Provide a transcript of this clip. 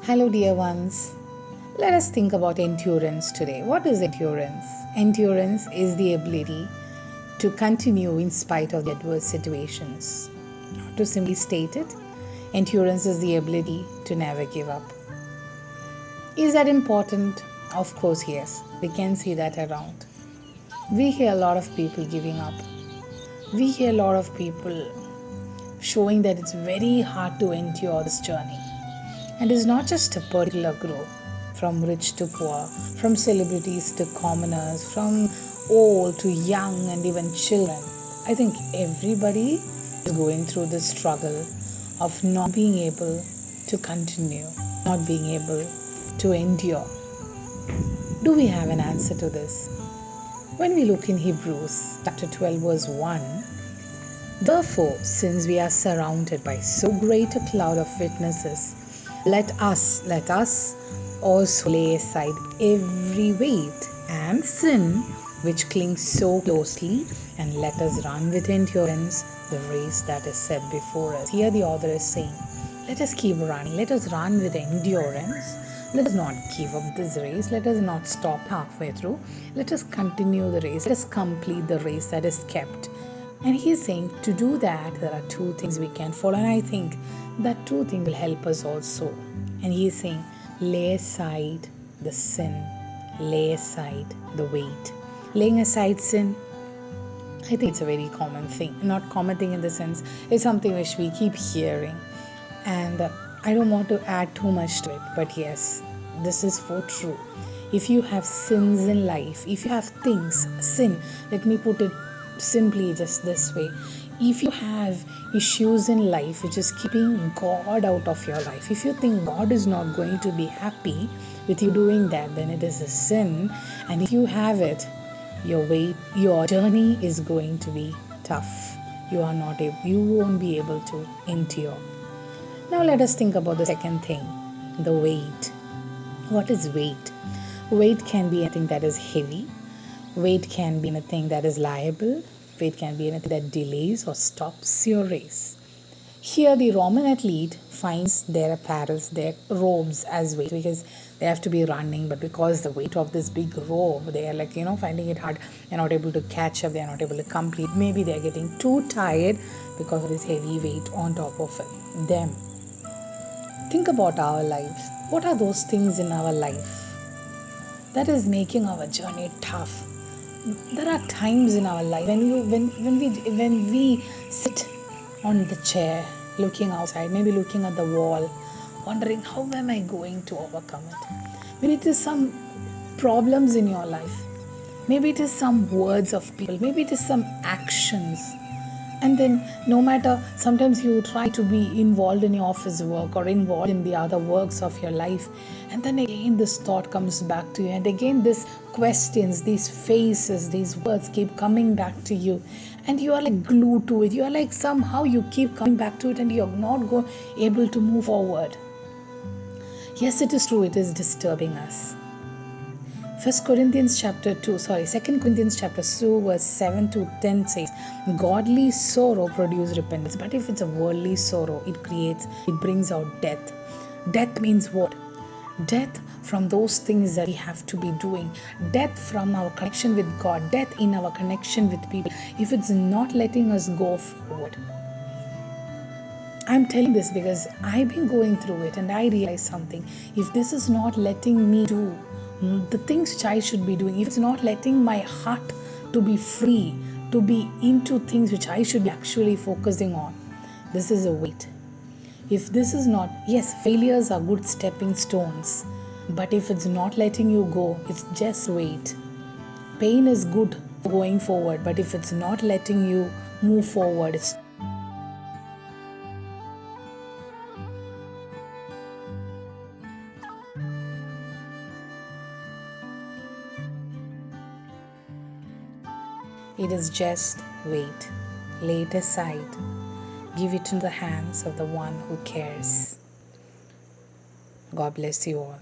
Hello, dear ones. Let us think about endurance today. What is endurance? Endurance is the ability to continue in spite of the adverse situations. To simply state it, endurance is the ability to never give up. Is that important? Of course, yes. We can see that around. We hear a lot of people giving up. We hear a lot of people showing that it's very hard to endure this journey. And it's not just a particular group, from rich to poor, from celebrities to commoners, from old to young and even children. I think everybody is going through the struggle of not being able to continue, not being able to endure. Do we have an answer to this? When we look in Hebrews chapter 12 verse 1, therefore, since we are surrounded by so great a cloud of witnesses, let us also lay aside every weight and sin which clings so closely, and let us run with endurance the race that is set before us. Here the author is saying, let us keep running, let us run with endurance. Let us not give up this race. Let us not stop halfway through. Let us continue the race. Let us complete the race that is kept. And he is saying to do that, there are two things we can follow. And I think that two things will help us also. And he is saying, lay aside the sin. Lay aside the weight. Laying aside sin, I think it's a very common thing. Not common thing in the sense, it's something which we keep hearing. And I don't want to add too much to it. But yes, this is for true. If you have sins in life, if you have things, sin, let me put it simply just this way. If you have issues in life which is keeping God out of your life, if you think God is not going to be happy with you doing that, then it is a sin. And if you have it, your journey is going to be tough. You won't be able to endure. Now let us think about the second thing, the weight. What is weight? Weight can be anything that is heavy. Weight can be anything that is liable. Weight can be anything that delays or stops your race. Here the Roman athlete finds their apparel, their robes as weight because they have to be running, but because the weight of this big robe, they are finding it hard. They're not able to catch up. They're not able to complete. Maybe they're getting too tired because of this heavy weight on top of them. Think about our lives. What are those things in our life that is making our journey tough? There are times in our life when we sit on the chair looking outside, maybe looking at the wall, wondering how am I going to overcome it. Maybe it is some problems in your life, maybe it is some words of people, maybe it is some actions. And then no matter, sometimes you try to be involved in your office work or involved in the other works of your life, and then again this thought comes back to you, and again these questions, these faces, these words keep coming back to you, and you are like glued to it. You are like, somehow you keep coming back to it and you're not able to move forward. Yes, it is true, it is disturbing us. 2 Corinthians chapter 2 verse 7 to 10 says, godly sorrow produces repentance, but if it's a worldly sorrow, it brings out death. Death means what? Death from those things that we have to be doing, death from our connection with God, death in our connection with people, if it's not letting us go forward. I'm telling this because I've been going through it and I realize something. If this is not letting me do the things which I should be doing, if it's not letting my heart to be free, to be into things which I should be actually focusing on, this is a weight. If this is not, yes, failures are good stepping stones, but if it's not letting you go, it's just weight. Pain is good for going forward, but if it's not letting you move forward, it is just weight. Lay it aside. Give it in the hands of the one who cares. God bless you all.